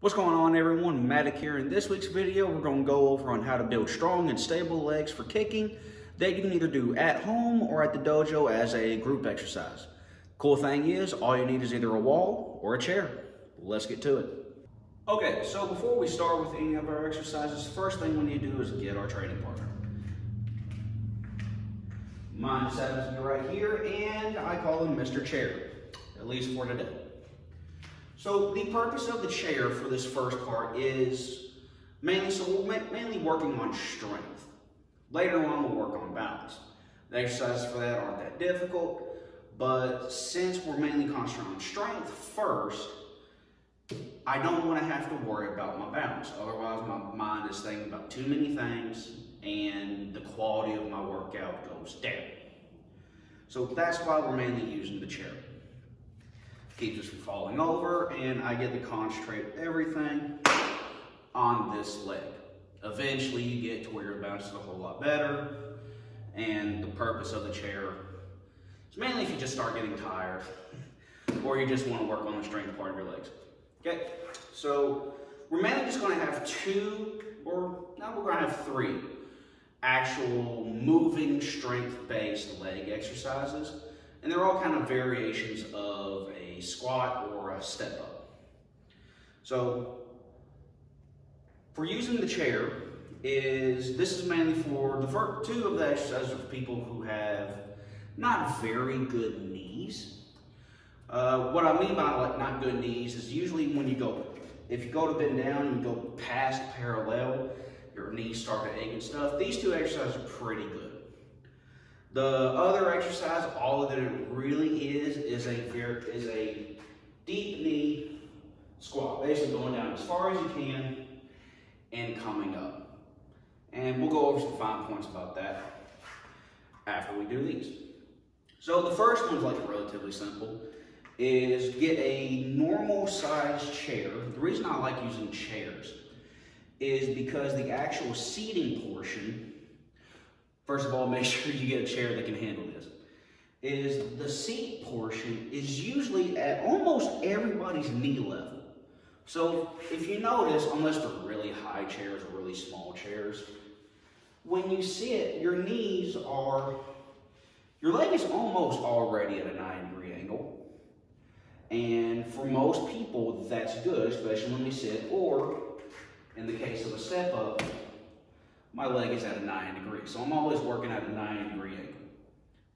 What's going on, everyone? Matic here. In this week's video, we're going to go over on how to build strong and stable legs for kicking that you can either do at home or at the dojo as a group exercise. Cool thing is, all you need is either a wall or a chair. Let's get to it. Okay, so before we start with any of our exercises, the first thing we need to do is get our training partner. Mine just happens to be right here, and I call him Mr. Chair, at least for today. So the purpose of the chair for this first part is mainly working on strength. Later on, we'll work on balance. The exercises for that aren't that difficult, but since we're mainly concentrating on strength first, I don't want to have to worry about my balance. Otherwise, my mind is thinking about too many things and the quality of my workout goes down. So that's why we're mainly using the chair. Keeps us from falling over, and I get to concentrate everything on this leg. Eventually, you get to where your balance is a whole lot better, and the purpose of the chair is mainly if you just start getting tired, or you just want to work on the strength part of your legs. Okay, so we're mainly just going to have three actual moving strength-based leg exercises. And they're all kind of variations of a squat or a step up. So for using the chair, this is mainly for the first two of the exercises for people who have not very good knees. What I mean by like not good knees is usually when if you go to bend down and you go past parallel, your knees start to ache and stuff. These two exercises are pretty good. The other exercise, all that it really is a deep knee squat, basically going down as far as you can and coming up. And we'll go over some fine points about that after we do these. So the first one's like relatively simple, is get a normal sized chair. The reason I like using chairs is because the actual seating portion, first of all, make sure you get a chair that can handle this, is the seat portion is usually at almost everybody's knee level. So if you notice, unless they're really high chairs or really small chairs, when you sit, your leg is almost already at a 90-degree angle. And for most people, that's good, especially when they sit, or in the case of a step up, my leg is at a 90 degrees. So I'm always working at a 90-degree angle.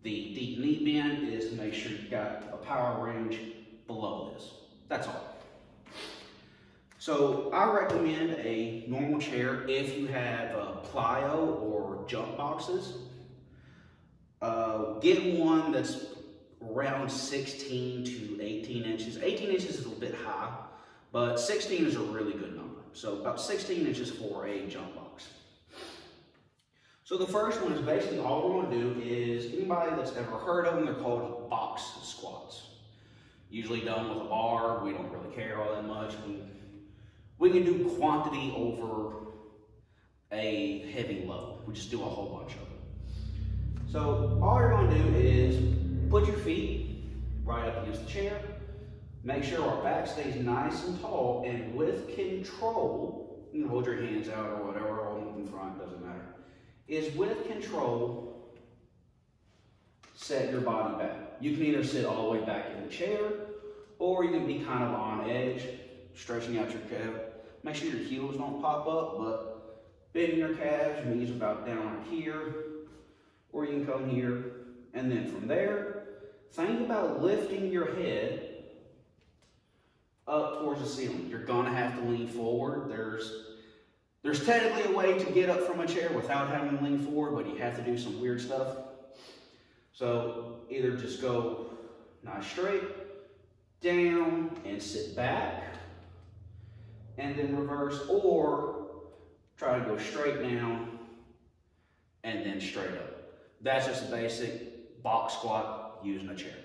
The deep knee bend is to make sure you've got a power range below this. That's all. So I recommend a normal chair if you have plyo or jump boxes. Get one that's around 16 to 18 inches. 18 inches is a little bit high, but 16 is a really good number. So about 16 inches for a jump box. So the first one is basically all we're going to do is, anybody that's ever heard of them, they're called box squats. Usually done with a bar. We don't really care all that much. We can do quantity over a heavy load. We just do a whole bunch of them. So all you're going to do is put your feet right up against the chair. Make sure our back stays nice and tall, and with control, you can hold your hands out or whatever, hold them in front, doesn't matter. Is with control, set your body back. You can either sit all the way back in the chair, or you can be kind of on edge, stretching out your calf. Make sure your heels don't pop up, but bend your calves, your knees about down like here, or you can come here, and then from there, think about lifting your head up towards the ceiling. You're gonna have to lean forward. There's technically a way to get up from a chair without having to lean forward, but you have to do some weird stuff. So either just go nice straight, down, and sit back, and then reverse, or try to go straight down, and then straight up. That's just a basic box squat using a chair.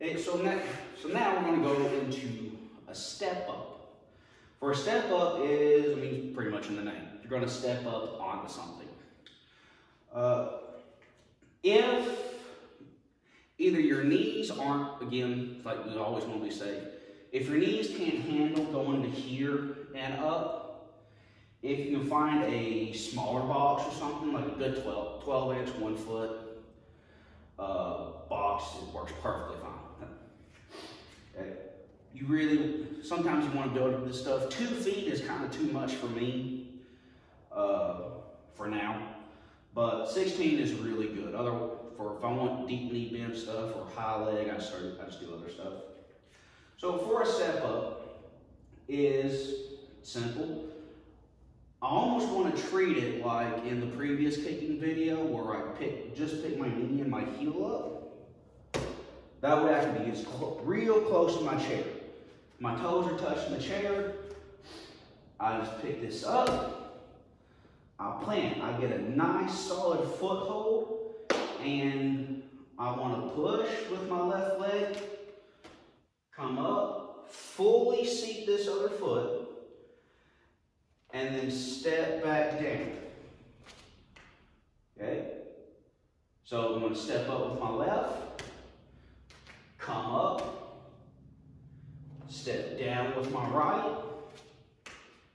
And so now we're going to go into a step up. For a step up is, pretty much in the name. You're going to step up onto something. If Either your knees aren't, again, like we always want to be safe. If your knees can't handle going to here and up, if you can find a smaller box or something, like a good 12 inch, 1 foot box, it works perfectly fine. Okay. You really, sometimes you want to build this stuff. 2 feet is kind of too much for me for now, but 16 is really good. For if I want deep knee bend stuff or high leg, I just do other stuff. So for a step up is simple. I almost want to treat it like in the previous kicking video where I just pick my knee and my heel up. That would have to be real close to my chair. My toes are touching the chair. I just pick this up. I plant. I get a nice solid foothold, and I want to push with my left leg. Come up, fully seat this other foot, and then step back down. Okay? So I'm going to step up with my left, come up, step down with my right,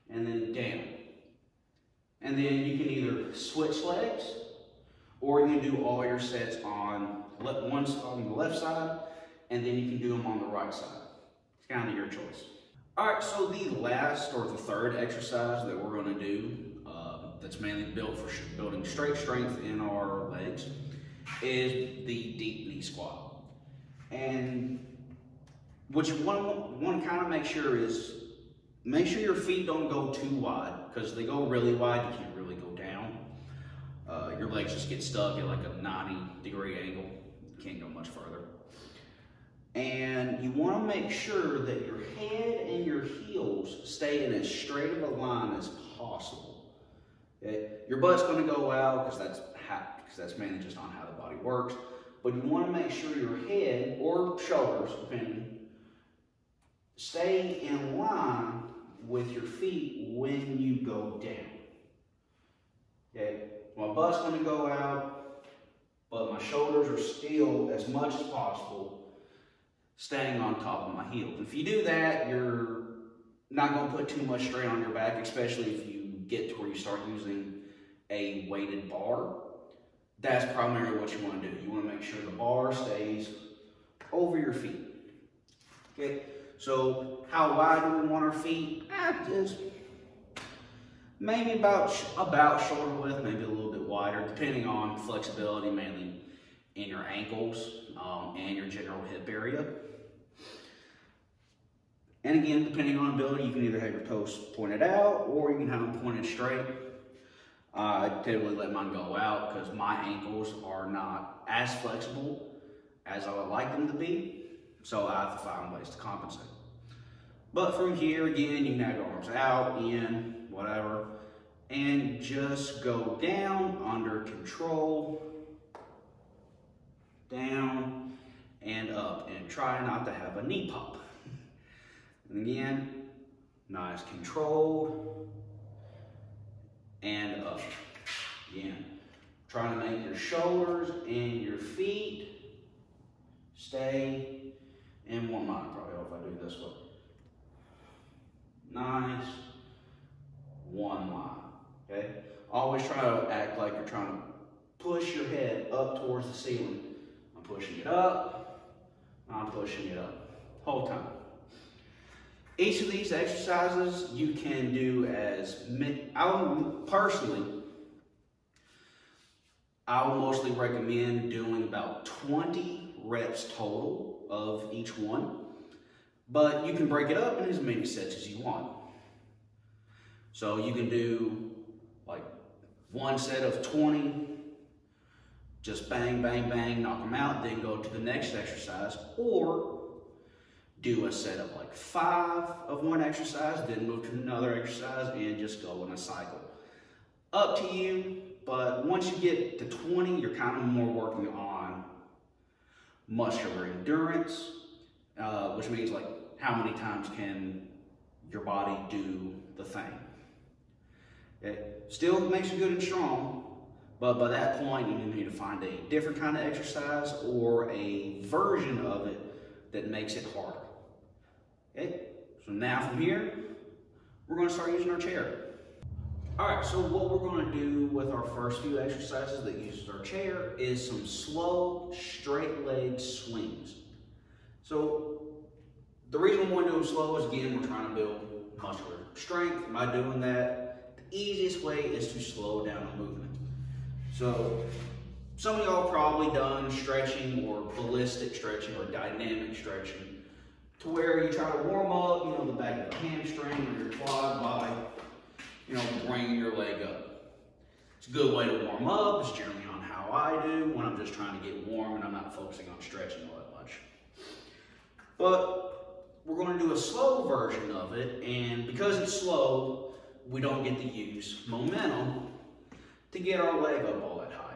and then down. And then you can either switch legs, or you can do all your sets on one on the left side, and then you can do them on the right side. It's kind of your choice. All right, so the last or the third exercise that we're going to do that's mainly built for building straight strength in our legs is the deep knee squat. And what you want to kind of make sure is, make sure your feet don't go too wide, because if they go really wide, you can't really go down. Your legs just get stuck at like a 90-degree angle. You can't go much further. And you want to make sure that your head and your heels stay in as straight of a line as possible. Okay? Your butt's going to go out because that's mainly just on how the body works. But you want to make sure your head or shoulders, depending, stay in line with your feet when you go down. Okay? My butt's going to go out, but my shoulders are still, as much as possible, staying on top of my heels. If you do that, you're not going to put too much strain on your back, especially if you get to where you start using a weighted bar. That's primarily what you want to do. You want to make sure the bar stays over your feet. Okay, so how wide do we want our feet? Just maybe about shoulder width, maybe a little bit wider, depending on flexibility, mainly in your ankles and your general hip area. And again, depending on ability, you can either have your toes pointed out or you can have them pointed straight. I typically let mine go out because my ankles are not as flexible as I would like them to be, so I have to find ways to compensate. But from here, again, you can have your arms out, in, whatever, and just go down under control, down and up, and try not to have a knee pop. And again, nice controlled and up. Again, trying to make your shoulders and your feet stay in one line. Probably if I do this way. Nice, one line. Okay? Always try to act like you're trying to push your head up towards the ceiling. I'm pushing it up, I'm pushing it up. Whole time. Each of these exercises you can do I will mostly recommend doing about 20 reps total of each one, but you can break it up in as many sets as you want. So you can do like one set of 20, just bang, bang, bang, knock them out, then go to the next exercise, or do a set of like 5 of one exercise, then move to another exercise and just go in a cycle. Up to you, but once you get to 20, you're kind of more working on muscular endurance, which means like how many times can your body do the thing. It still makes you good and strong, But by that point, you need to find a different kind of exercise or a version of it that makes it harder. Okay, so now from here, we're going to start using our chair. All right, so what we're going to do with our first few exercises that uses our chair is some slow, straight leg swings. So the reason we want to do them slow is, again, we're trying to build muscular strength. By doing that, the easiest way is to slow down the movement. So some of y'all probably done stretching or ballistic stretching or dynamic stretching to where you try to warm up, the back of your hamstring or your quad by, bringing your leg up. It's a good way to warm up. It's generally on how I do when I'm just trying to get warm and I'm not focusing on stretching all that much. But we're going to do a slow version of it, and because it's slow, we don't get to use momentum to get our leg up all that high.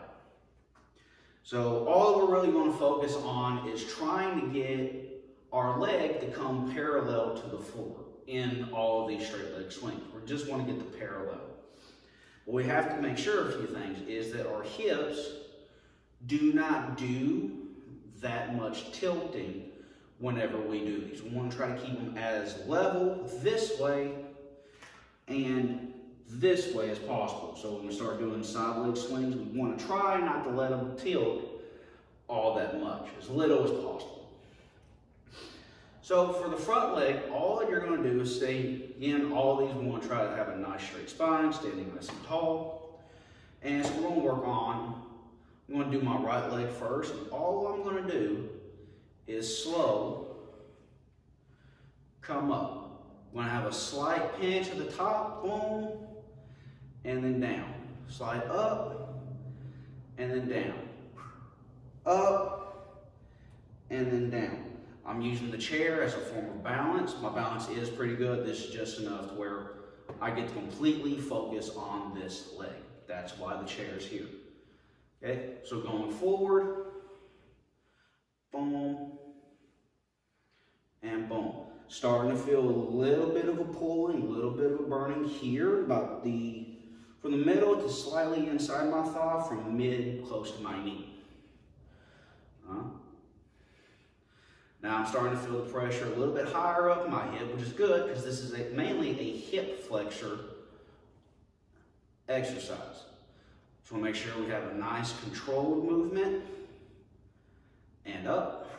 So all we're really going to focus on is trying to get our leg to come parallel to the floor in all of these straight leg swings. We just want to get the parallel. What we have to make sure of a few things is that our hips do not do that much tilting whenever we do these. We want to try to keep them as level this way and this way as possible. So when we start doing side leg swings, we want to try not to let them tilt all that much, as little as possible. So for the front leg, all that you're going to do is stay in all of these. We want to try to have a nice straight spine, standing nice and tall. And so we're going to work on, I'm going to do my right leg first, and all I'm going to do is slow come up. I'm going to have a slight pinch at the top, boom, and then down. Slide up, and then down. Up, and then down. I'm using the chair as a form of balance. My balance is pretty good. This is just enough to where I get to completely focus on this leg. That's why the chair is here. Okay, so going forward, boom, and boom. Starting to feel a little bit of a pulling, a little bit of a burning here, about from the middle to slightly inside my thigh, from mid close to my knee. Now I'm starting to feel the pressure a little bit higher up my hip, which is good because this is mainly a hip flexor exercise. So we'll make sure we have a nice controlled movement, and up,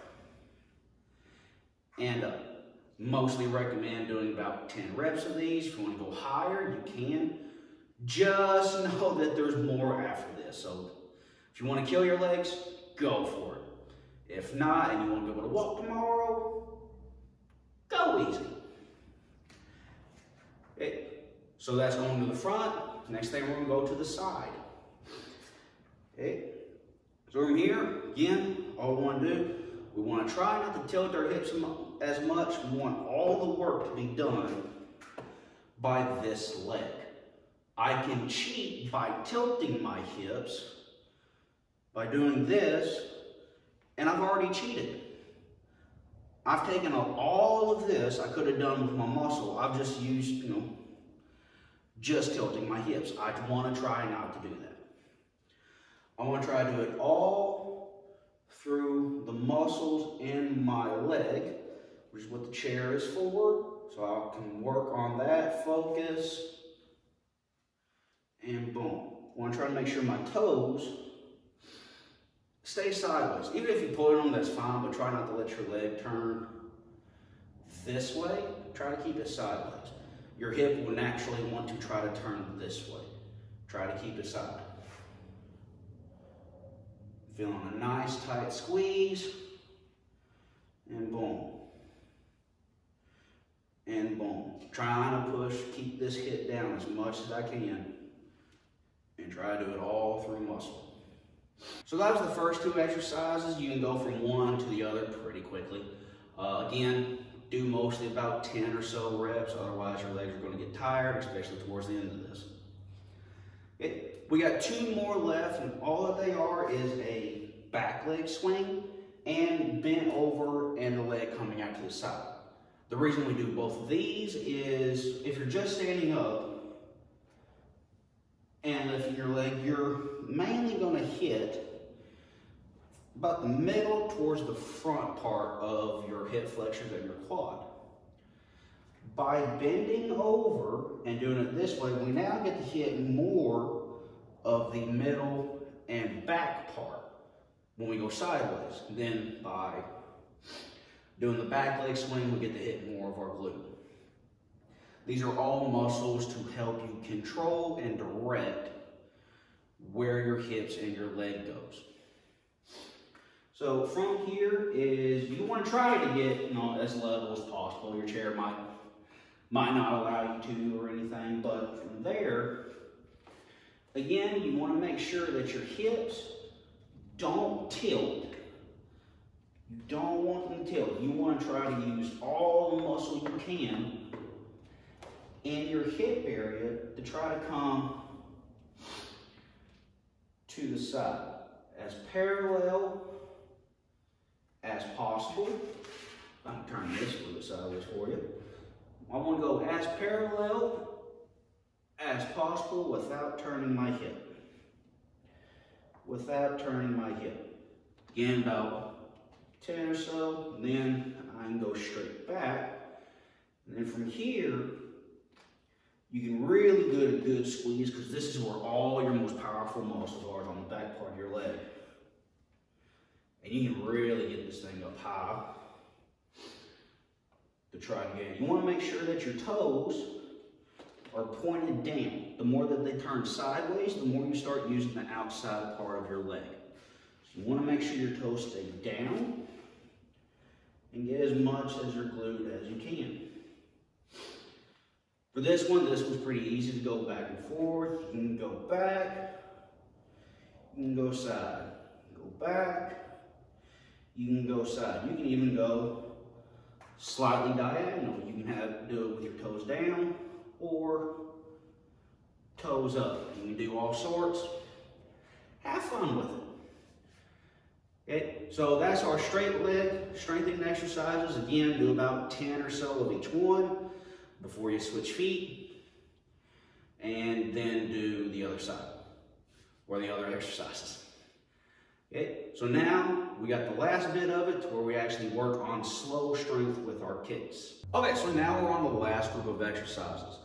and up. Mostly recommend doing about 10 reps of these. If you want to go higher, you can. Just know that there's more after this. So if you want to kill your legs, go for it. If not, and you want to be able to walk tomorrow, go easy. Okay. So that's going to the front. Next thing, we're going to go to the side. Okay. So from here, again, all we want to do, we want to try not to tilt our hips as much. We want all the work to be done by this leg. I can cheat by tilting my hips by doing this, and I've already cheated. I've taken all of this I could have done with my muscle. I've just used, just tilting my hips. I want to try not to do that. I want to try to do it all through the muscles in my leg, which is what the chair is for. So I can work on that, focus, and boom. I want to try to make sure my toes stay sideways. Even if you pull them, that's fine, but try not to let your leg turn this way. Try to keep it sideways. Your hip will naturally want to try to turn this way. Try to keep it side. Feeling a nice tight squeeze, and boom. And boom. Trying to push, keep this hip down as much as I can, and try to do it all through muscle. So that was the first two exercises. You can go from one to the other pretty quickly. Again, do mostly about 10 or so reps, otherwise your legs are going to get tired, especially towards the end of this. Okay. We got two more left, and all that they are is a back leg swing and bent over and the leg coming out to the side. The reason we do both of these is if you're just standing up, and lifting your leg, you're mainly going to hit about the middle towards the front part of your hip flexors and your quad. By bending over and doing it this way, we now get to hit more of the middle and back part when we go sideways. Then by doing the back leg swing, we get to hit more of our glute. These are all muscles to help you control and direct where your hips and your leg goes. So from here is, you want to try to get as level as possible. Your chair might not allow you to or anything, but from there, again, you want to make sure that your hips don't tilt. You don't want them to tilt. You want to try to use all the muscle you can in your hip area to try to come to the side as parallel as possible. I can turn this a little bit sideways for you. I want to go as parallel as possible without turning my hip. Without turning my hip. Again, about 10 or so, then I can go straight back. And then from here, you can really get a good squeeze, because this is where all your most powerful muscles are, on the back part of your leg. And you can really get this thing up high to try again. You want to make sure that your toes are pointed down. The more that they turn sideways, the more you start using the outside part of your leg. So you want to make sure your toes stay down and get as much as your glute as you can. For this was pretty easy to go back and forth. You can go back, you can go side, go back, you can go side. You can even go slightly diagonal. You can do it with your toes down or toes up. You can do all sorts. Have fun with it. Okay, so that's our straight leg strengthening exercises. Again, do about 10 or so of each one before you switch feet, and then do the other side, or the other exercises. Okay, so now we got the last bit of it where we actually work on slow strength with our kicks. Okay, so now we're on the last group of exercises.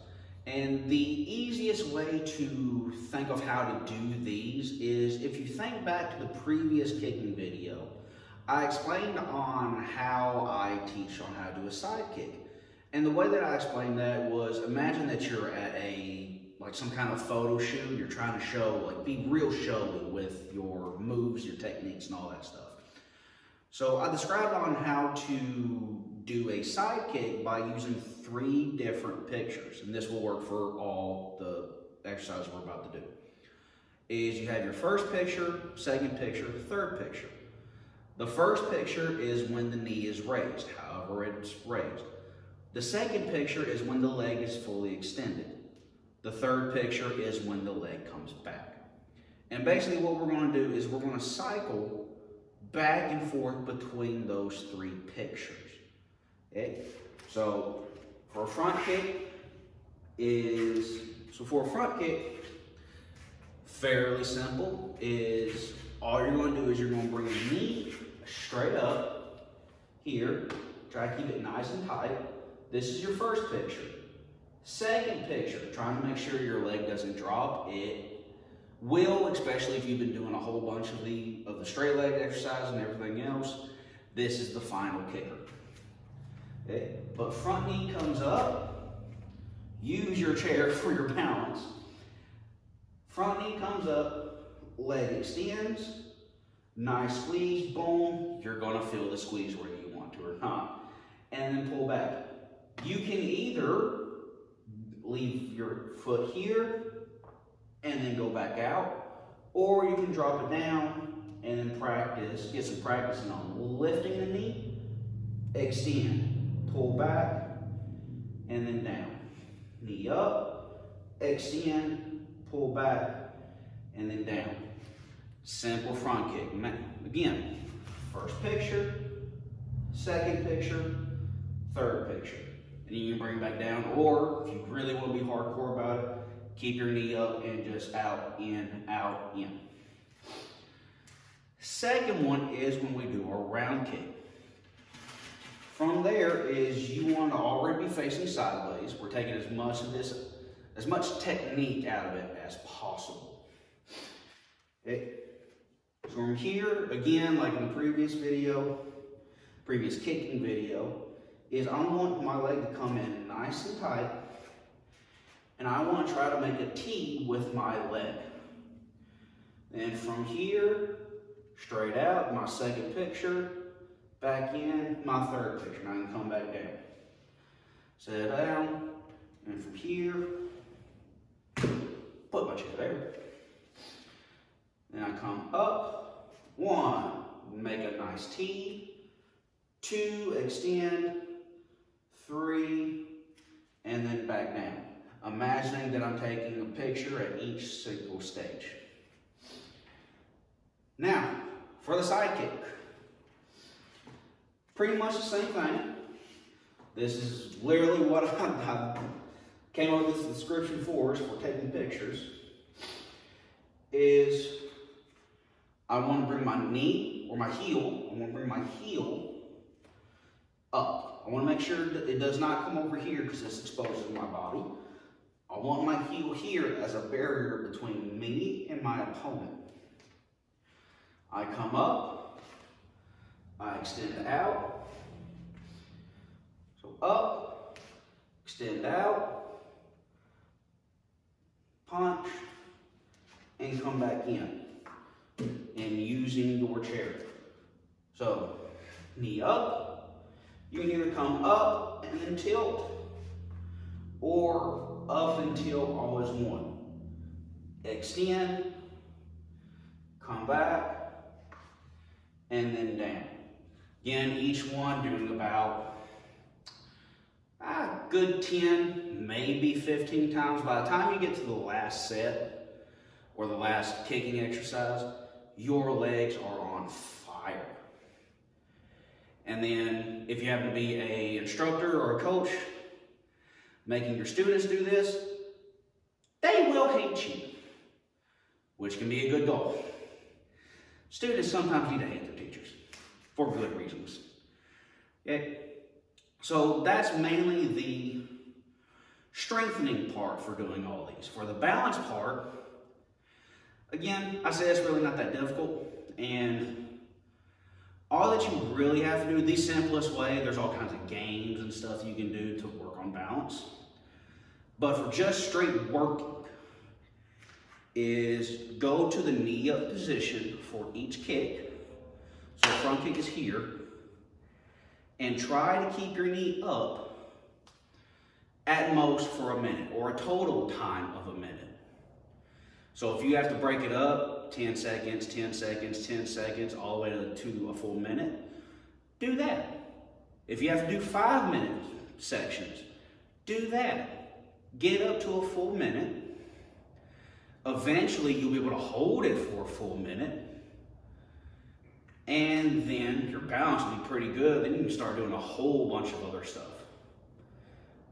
And the easiest way to think of how to do these is, if you think back to the previous kicking video, I explained on how I teach on how to do a side kick. And the way that I explained that was, imagine that you're at some kind of photo shoot. You're trying to show, be real showy with your moves, your techniques, and all that stuff. So I described on how to do a side kick by using 3 different pictures. And this will work for all the exercises we're about to do. Is you have your first picture, second picture, third picture. The first picture is when the knee is raised, however it's raised. The second picture is when the leg is fully extended. The third picture is when the leg comes back. And basically what we're going to do is we're going to cycle back and forth between those 3 pictures. Okay? So for a front kick, fairly simple, is all you're going to do is you're going to bring the knee straight up here. Try to keep it nice and tight. This is your first picture. Second picture, trying to make sure your leg doesn't drop. It will, especially if you've been doing a whole bunch of the straight leg exercise and everything else. This is the final kicker. Okay? But front knee comes up. Use your chair for your balance. Front knee comes up, leg extends, nice squeeze, boom. You're gonna feel the squeeze whether you want to or not. And then pull back. You can either leave your foot here and then go back out, or you can drop it down and then get some practice on lifting the knee, extend, pull back, and then down. Knee up, extend, pull back, and then down. Simple front kick. Again, first picture, second picture, third picture. And you can bring it back down, or if you really want to be hardcore about it, Keep your knee up and just out, in, out, in. Second one is when we do our round kick. From there is you want to already be facing sideways. We're taking as much technique out of it as possible. Okay. So from here, again, like in the previous kicking video, is I want my leg to come in nice and tight, and I want to try to make a T with my leg. Then from here, straight out, my second picture, back in, my third picture, and I can come back down. Sit down, and from here, put my chair there. Then I come up, 1, make a nice T, 2, extend, 3, and then back down. Imagining that I'm taking a picture at each single stage. Now, for the side kick. Pretty much the same thing. This is literally what I came up with this description for taking pictures. Is I want to bring my knee or my heel, I want to bring my heel up. I want to make sure that it does not come over here because this exposes my body. I want my heel here as a barrier between me and my opponent. I come up, I extend out, so up, extend out, punch, and come back in, and using your chair. So, knee up, you can either come up and then tilt, or up and tilt all as one. Extend, come back, and then down. Again, each one doing about a good 10, maybe 15 times. By the time you get to the last set or the last kicking exercise, your legs are on fire. And then if you happen to be an instructor or a coach making your students do this, they will hate you, which can be a good goal. Students sometimes need to hate their teachers for good reasons. Okay? So that's mainly the strengthening part for doing all these. For the balance part, again, I say it's really not that difficult. And all that you really have to do, the simplest way, there's all kinds of games and stuff you can do to work on balance. But for just straight working, is go to the knee up position for each kick. So the front kick is here. And try to keep your knee up at most for a minute, or a total time of a minute. So if you have to break it up, 10 seconds, 10 seconds, 10 seconds, all the way to a full minute, do that. If you have to do 5-minute sections, do that. Get up to a full minute. Eventually, you'll be able to hold it for a full minute. And then your balance will be pretty good. Then you can start doing a whole bunch of other stuff.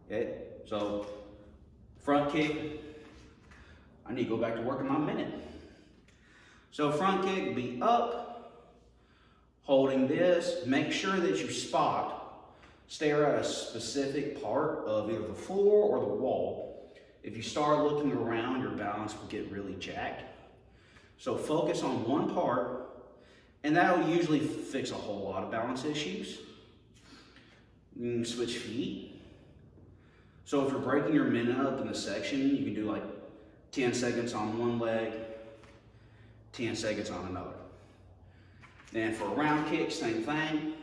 Okay? So, front kick. I need to go back to working my minute. So, front kick, be up, holding this. Make sure that you stare at a specific part of either the floor or the wall. If you start looking around, your balance will get really jacked. So focus on one part, and that'll usually fix a whole lot of balance issues. You can switch feet. So if you're breaking your minute up in a section, you can do like 10 seconds on one leg, 10 seconds on another. Then for a round kick, same thing.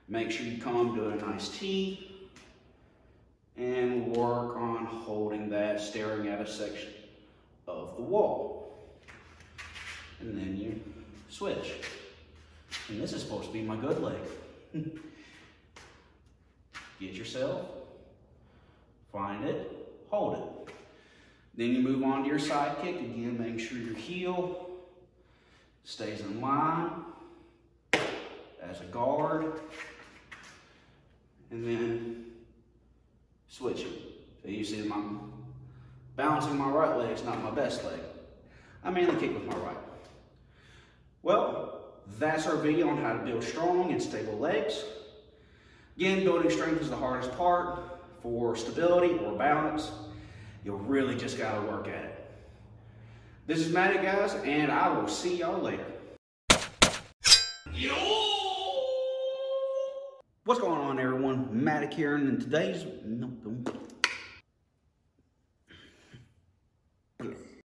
Make sure you come to a nice T and work on holding that, staring at a section of the wall. And then you switch. And this is supposed to be my good leg. Get yourself, find it, hold it. Then you move on to your side kick. Again, make sure your heel stays in line as a guard. And then switch it. So you see Balancing my right leg is not my best leg. I mainly kick with my right. Well, that's our video on how to build strong and stable legs. Again, building strength is the hardest part. For stability or balance, you really just gotta work at it. This is Matic, guys, and I will see y'all later. What's going on, everyone? Matic here, and in today's